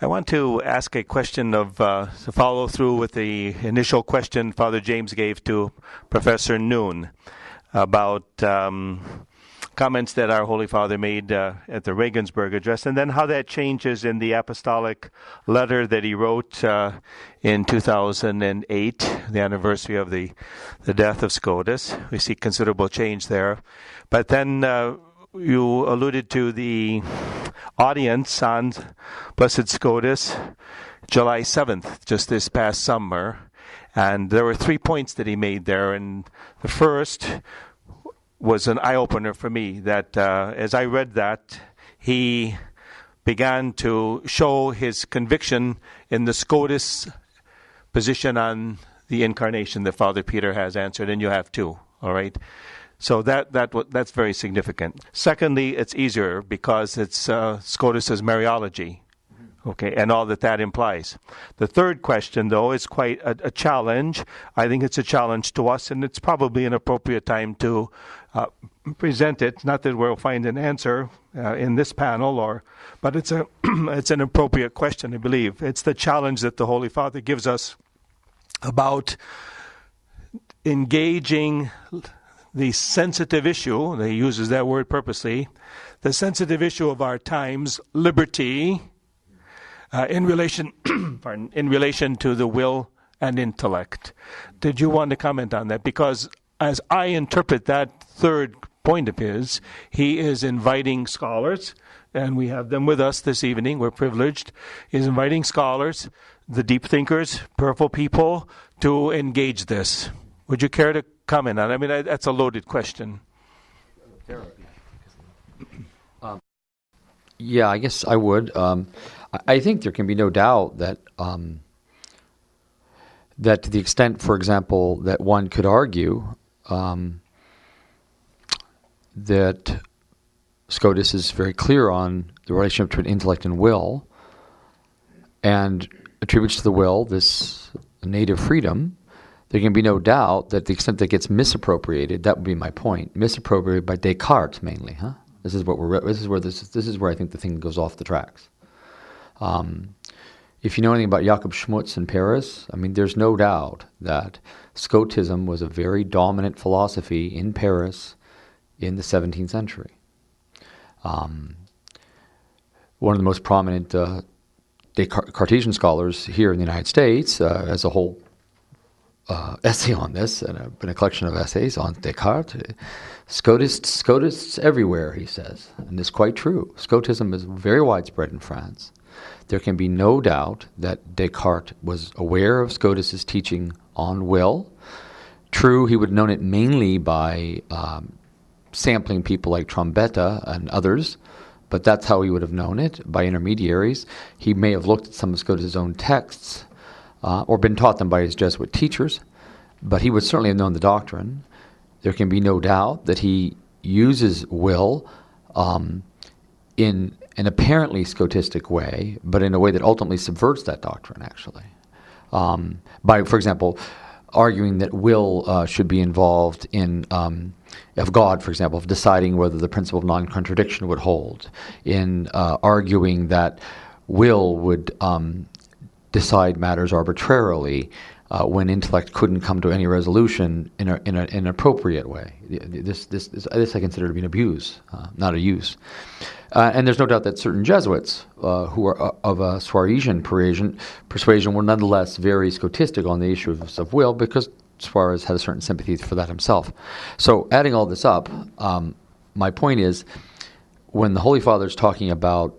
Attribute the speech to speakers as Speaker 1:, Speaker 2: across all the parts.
Speaker 1: I want to ask a question to follow through with the initial question Father James gave to Professor Noone about comments that our Holy Father made at the Regensburg address, and then how that changes in the apostolic letter that he wrote in 2008, the anniversary of the death of Scotus. We see considerable change there. But then you alluded to the audience on Blessed Scotus, July 7th, just this past summer. And there were 3 points that he made there. And the first was an eye-opener for me, that as I read that, he began to show his conviction in the Scotus position on the incarnation that Father Peter has answered, and you have too, all right? So that's very significant. Secondly, it's easier because it's Scotus's Mariology, okay, and all that implies. The third question, though, is quite a challenge. I think it's a challenge to us, and it's probably an appropriate time to present it. Not that we'll find an answer in this panel, but it's an appropriate question, I believe. It's the challenge that the Holy Father gives us about engaging the sensitive issue, and he uses that word purposely, the sensitive issue of our times, liberty, in relation to the will and intellect. Did you want to comment on that? Because as I interpret that third point of his, he is inviting scholars, and we have them with us this evening, we're privileged. He's inviting scholars, the deep thinkers, prayerful people, to engage this. Would you care to comment on it? I mean, that's a loaded question.
Speaker 2: Yeah, I guess I would. I think there can be no doubt that that to the extent, for example, that one could argue that Scotus is very clear on the relationship between intellect and will, and attributes to the will this native freedom, there can be no doubt that the extent that gets misappropriated, that would be my point, misappropriated by Descartes mainly, huh? This is where I think the thing goes off the tracks. If you know anything about Jakob Schmutz in Paris, I mean, there's no doubt that Scotism was a very dominant philosophy in Paris in the 17th century. One of the most prominent Cartesian scholars here in the United States has a whole essay on this, and a collection of essays on Descartes. Scotists everywhere, he says, and it's quite true. Scotism is very widespread in France. There can be no doubt that Descartes was aware of Scotus's teaching on will. True, he would have known it mainly by sampling people like Trombetta and others, but that's how he would have known it, by intermediaries. He may have looked at some of Scotus's own texts, or been taught them by his Jesuit teachers, but he would certainly have known the doctrine. There can be no doubt that he uses will in an apparently Scotistic way, but in a way that ultimately subverts that doctrine, actually. By, for example, arguing that will should be involved in, of God, for example, of deciding whether the principle of non-contradiction would hold, in arguing that will would decide matters arbitrarily when intellect couldn't come to any resolution in an appropriate way. This I consider to be an abuse, not a use. And there's no doubt that certain Jesuits who are of a Suarezan persuasion were nonetheless very Scotistic on the issue of will, because Suarez had a certain sympathy for that himself. So adding all this up, my point is, when the Holy Father is talking about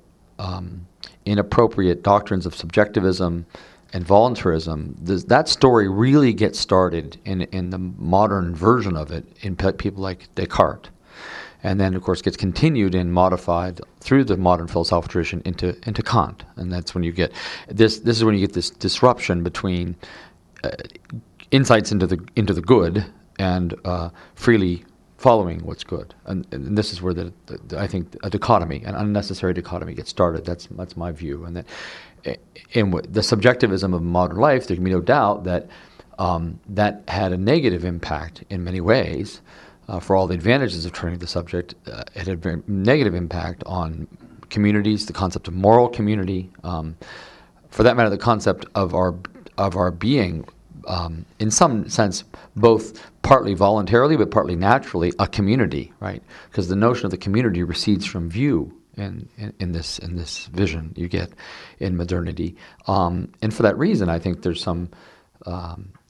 Speaker 2: inappropriate doctrines of subjectivism and voluntarism, that story really gets started in the modern version of it in people like Descartes, and then of course gets continued and modified through the modern philosophical tradition into Kant, and that's when you get this is when you get this disruption between insights into the good and freely following what's good, and this is where I think a dichotomy, an unnecessary dichotomy, gets started. That's my view, and that in the subjectivism of modern life, there can be no doubt that that had a negative impact in many ways. For all the advantages of turning the subject, it had a very negative impact on communities, the concept of moral community, for that matter, the concept of our being, in some sense, both partly voluntarily but partly naturally, a community, right? Because the notion of the community recedes from view in this vision you get in modernity, and for that reason, I think there's some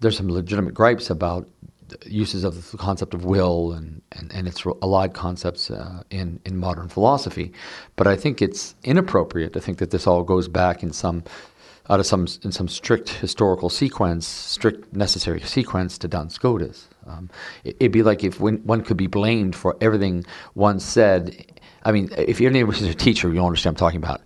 Speaker 2: legitimate gripes about uses of the concept of will and its allied concepts in modern philosophy. But I think it's inappropriate to think that this all goes back in some strict historical sequence, strict necessary sequence to Duns Scotus. It'd be like if one could be blamed for everything one said. I mean, if you're a teacher, you'll understand what I'm talking about.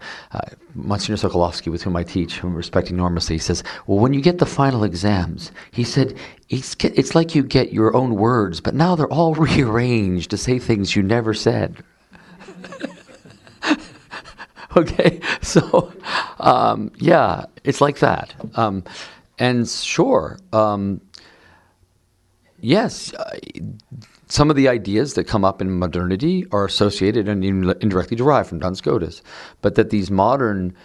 Speaker 2: Monsignor Sokolowski, with whom I teach, whom I respect enormously, says, well, when you get the final exams, he said, it's like you get your own words, but now they're all rearranged to say things you never said. Okay, so, yeah, it's like that. And sure, yes, some of the ideas that come up in modernity are associated and indirectly derived from Duns Scotus, but that these modern,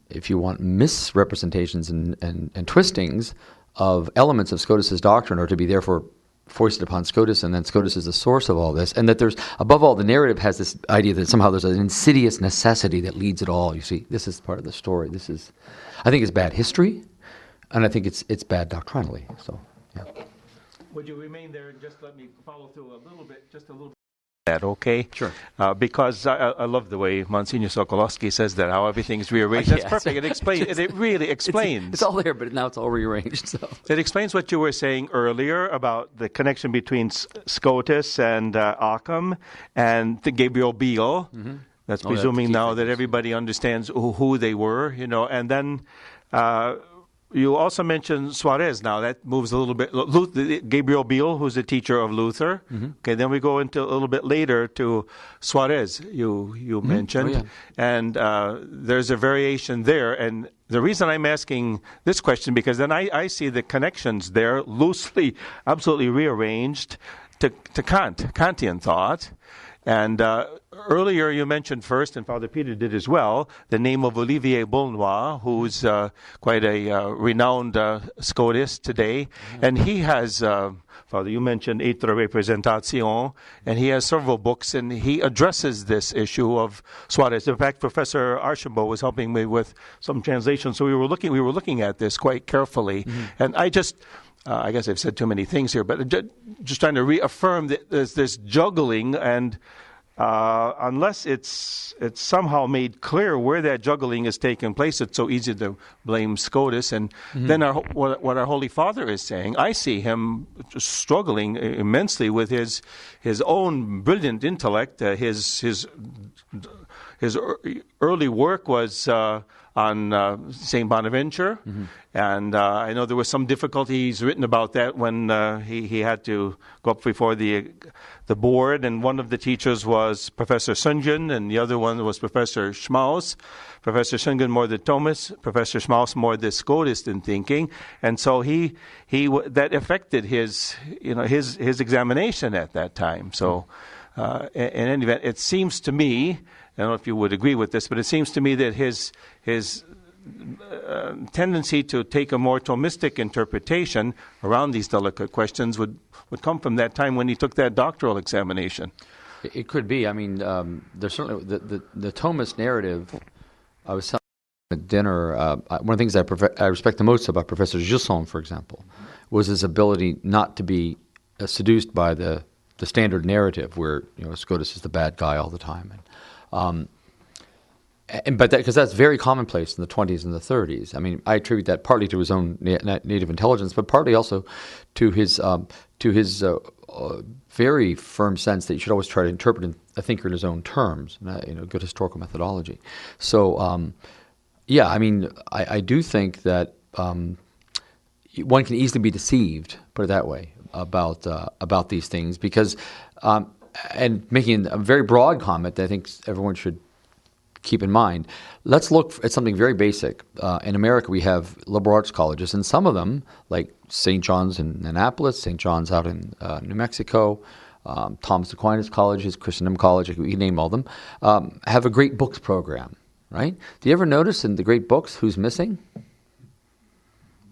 Speaker 2: if you want, misrepresentations and twistings of elements of Scotus's doctrine are to be therefore foisted upon Scotus, and then Scotus is the source of all this, and that there's, above all, the narrative has this idea that somehow there's an insidious necessity that leads it all. You see, this is part of the story. This is, I think it's bad history, and I think it's bad doctrinally. So, yeah.
Speaker 1: Would you remain there and just let me follow through a little bit, just a little bit? That okay?
Speaker 2: Sure.
Speaker 1: Because I love the way Monsignor Sokolowski says that, how everything's rearranged. That's perfect. It explains. It really explains.
Speaker 2: It's all there, but now it's all rearranged. So
Speaker 1: it explains what you were saying earlier about the connection between Scotus and Occam and the Gabriel Biel. Mm-hmm. That's presuming now that everybody understands who they were, and then. You also mentioned Suarez. Now that moves a little bit. Gabriel Biel, who's a teacher of Luther. Mm-hmm. Okay, then we go into a little bit later to Suarez. You mm-hmm. mentioned, oh, yeah. And there's a variation there. And the reason I'm asking this question because then I see the connections there loosely, absolutely rearranged to Kantian thought. And earlier you mentioned first, and Father Peter did as well, the name of Olivier Boulnois, who's quite a renowned Scotist today. Mm-hmm. And he has, Father, you mentioned Etre Representation, and he has several books, and he addresses this issue of Suarez. In fact, Professor Archambault was helping me with some translation, so we were looking at this quite carefully. Mm-hmm. And I guess I've said too many things here, but just trying to reaffirm that there's this juggling, and unless it's somehow made clear where that juggling is taking place, it's so easy to blame Scotus. And mm-hmm. then what our Holy Father is saying, I see him struggling immensely with his own brilliant intellect. His early work was on St. Bonaventure, mm-hmm. and I know there was some difficulties written about that when he had to go up before the board, and one of the teachers was Professor Sungen, and the other one was Professor Schmaus. Professor Sungen more the Thomist, Professor Schmaus more the Scotist in thinking, and so he that affected his examination at that time. So, in any event, it seems to me. I don't know if you would agree with this, but it seems to me that his tendency to take a more Thomistic interpretation around these delicate questions would come from that time when he took that doctoral examination.
Speaker 2: It could be. I mean, there's certainly the Thomist narrative. I was telling at dinner, one of the things I respect the most about Professor Gilson, for example, was his ability not to be seduced by the standard narrative where Scotus is the bad guy all the time. But because that's very commonplace in the 20s and the 30s. I mean, I attribute that partly to his own native intelligence, but partly also to his very firm sense that you should always try to interpret a thinker in his own terms. Good historical methodology. So, yeah, I mean, I do think that one can easily be deceived, put it that way, about these things because. And making a very broad comment that I think everyone should keep in mind, let's look at something very basic. In America, we have liberal arts colleges, and some of them, like St. John's in Annapolis, St. John's out in New Mexico, Thomas Aquinas colleges, Christendom College, we can name all of them, have a great books program, right? Do you ever notice in the great books who's missing?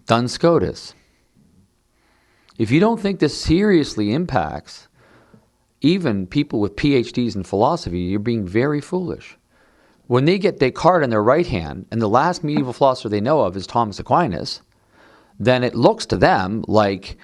Speaker 2: Duns Scotus. If you don't think this seriously impacts even people with PhDs in philosophy, you're being very foolish. When they get Descartes in their right hand, and the last medieval philosopher they know of is Thomas Aquinas, then it looks to them like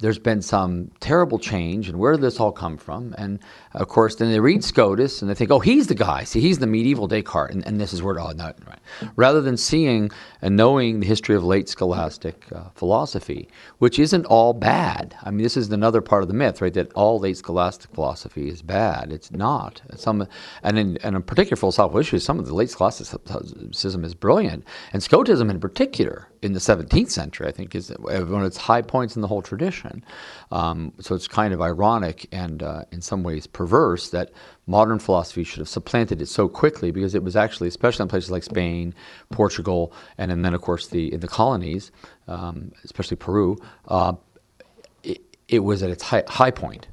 Speaker 2: there's been some terrible change, and where did this all come from? And of course, then they read Scotus and they think, oh, he's the guy. See, he's the medieval Descartes, and this is where, oh, no, right. Rather than seeing and knowing the history of late scholastic philosophy, which isn't all bad. I mean, this is another part of the myth, right? That all late scholastic philosophy is bad. It's not. And in particular philosophical issues, some of the late scholasticism is brilliant, and Scotism in particular, in the 17th century, I think, is one of its high points in the whole tradition. So it's kind of ironic and in some ways perverse that modern philosophy should have supplanted it so quickly, because it was actually, especially in places like Spain, Portugal, and then of course in the colonies, especially Peru, it was at its high point,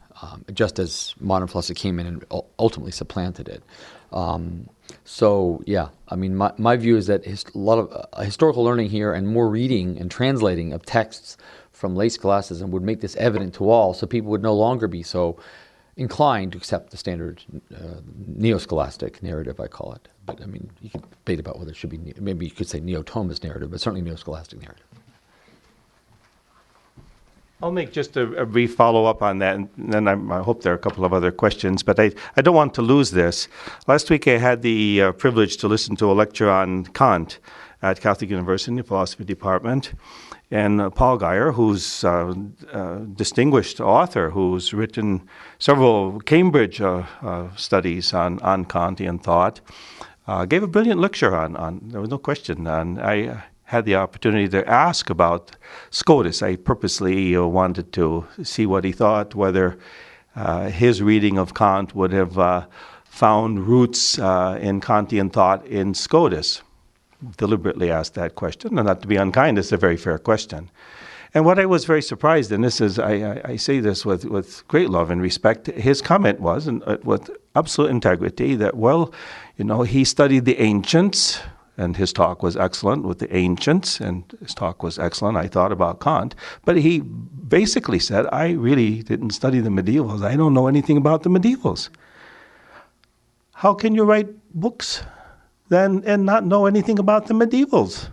Speaker 2: just as modern philosophy came in and ultimately supplanted it. So yeah, I mean, my view is that a lot of historical learning here and more reading and translating of texts from late scholasticism would make this evident to all, so people would no longer be so inclined to accept the standard neo-scholastic narrative, I call it. But I mean, you could debate about whether it should be, maybe you could say neo-Thomist narrative, but certainly neo-scholastic narrative.
Speaker 1: I'll make just a brief follow-up on that, and then I hope there are a couple of other questions, but I don't want to lose this. Last week I had the privilege to listen to a lecture on Kant at Catholic University in the philosophy department, and Paul Geyer, who's a distinguished author who's written several Cambridge studies on Kantian thought, gave a brilliant lecture on there was no question, and I had the opportunity to ask about Scotus. I purposely wanted to see what he thought, whether his reading of Kant would have found roots in Kantian thought in Scotus. Deliberately asked that question, and not to be unkind, it's a very fair question. And what I was very surprised, and this is, I say this with great love and respect, his comment was, and with absolute integrity, that, well, he studied the ancients, and his talk was excellent with the ancients, and his talk was excellent, I thought, about Kant. But he basically said, I really didn't study the medievals. I don't know anything about the medievals. How can you write books then and not know anything about the medievals?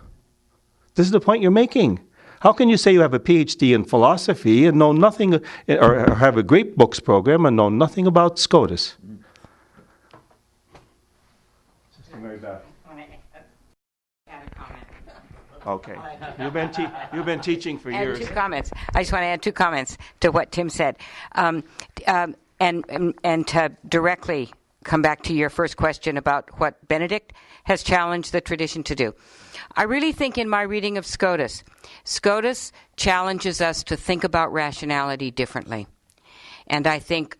Speaker 1: This is the point you're making. How can you say you have a PhD in philosophy and know nothing, or have a great books program and know nothing about Scotus? Sister Mary Beth. Okay. You've been teaching for years.
Speaker 3: Two comments. I just want to add 2 comments to what Tim said, and to directly come back to your first question about what Benedict has challenged the tradition to do. I really think in my reading of Scotus challenges us to think about rationality differently. And I think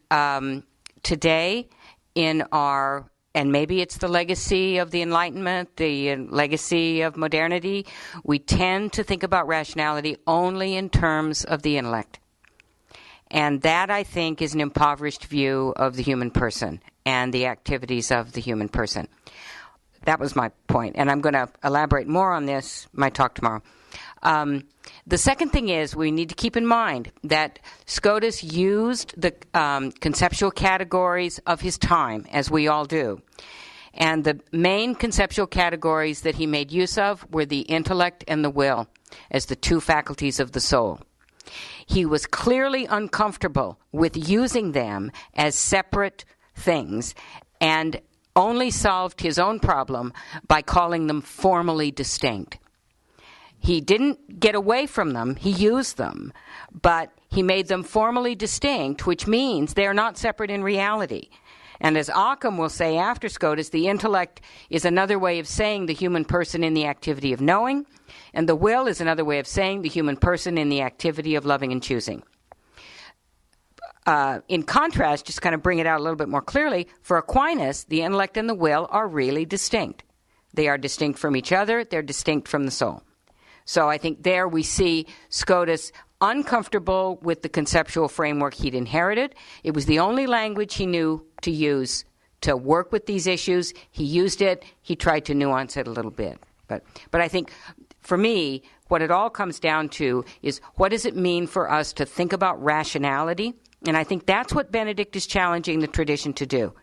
Speaker 3: today in our, and maybe it's the legacy of the Enlightenment, the legacy of modernity, we tend to think about rationality only in terms of the intellect. And that, I think, is an impoverished view of the human person and the activities of the human person. That was my point, and I'm going to elaborate more on this in my talk tomorrow. The second thing is we need to keep in mind that Scotus used the conceptual categories of his time, as we all do. And the main conceptual categories that he made use of were the intellect and the will as the 2 faculties of the soul. He was clearly uncomfortable with using them as separate things and only solved his own problem by calling them formally distinct. He didn't get away from them, he used them, but he made them formally distinct, which means they're not separate in reality. And as Occam will say after Scotus, the intellect is another way of saying the human person in the activity of knowing, and the will is another way of saying the human person in the activity of loving and choosing. In contrast, just kind of bring it out a little bit more clearly, for Aquinas, the intellect and the will are really distinct. They are distinct from each other, they're distinct from the soul. So I think there we see Scotus uncomfortable with the conceptual framework he'd inherited. It was the only language he knew to use to work with these issues. He used it. He tried to nuance it a little bit. But I think, for me, what it all comes down to is, what does it mean for us to think about rationality? And I think that's what Benedict is challenging the tradition to do,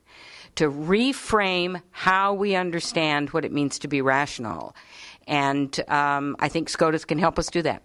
Speaker 3: to reframe how we understand what it means to be rational. And I think Scotus can help us do that.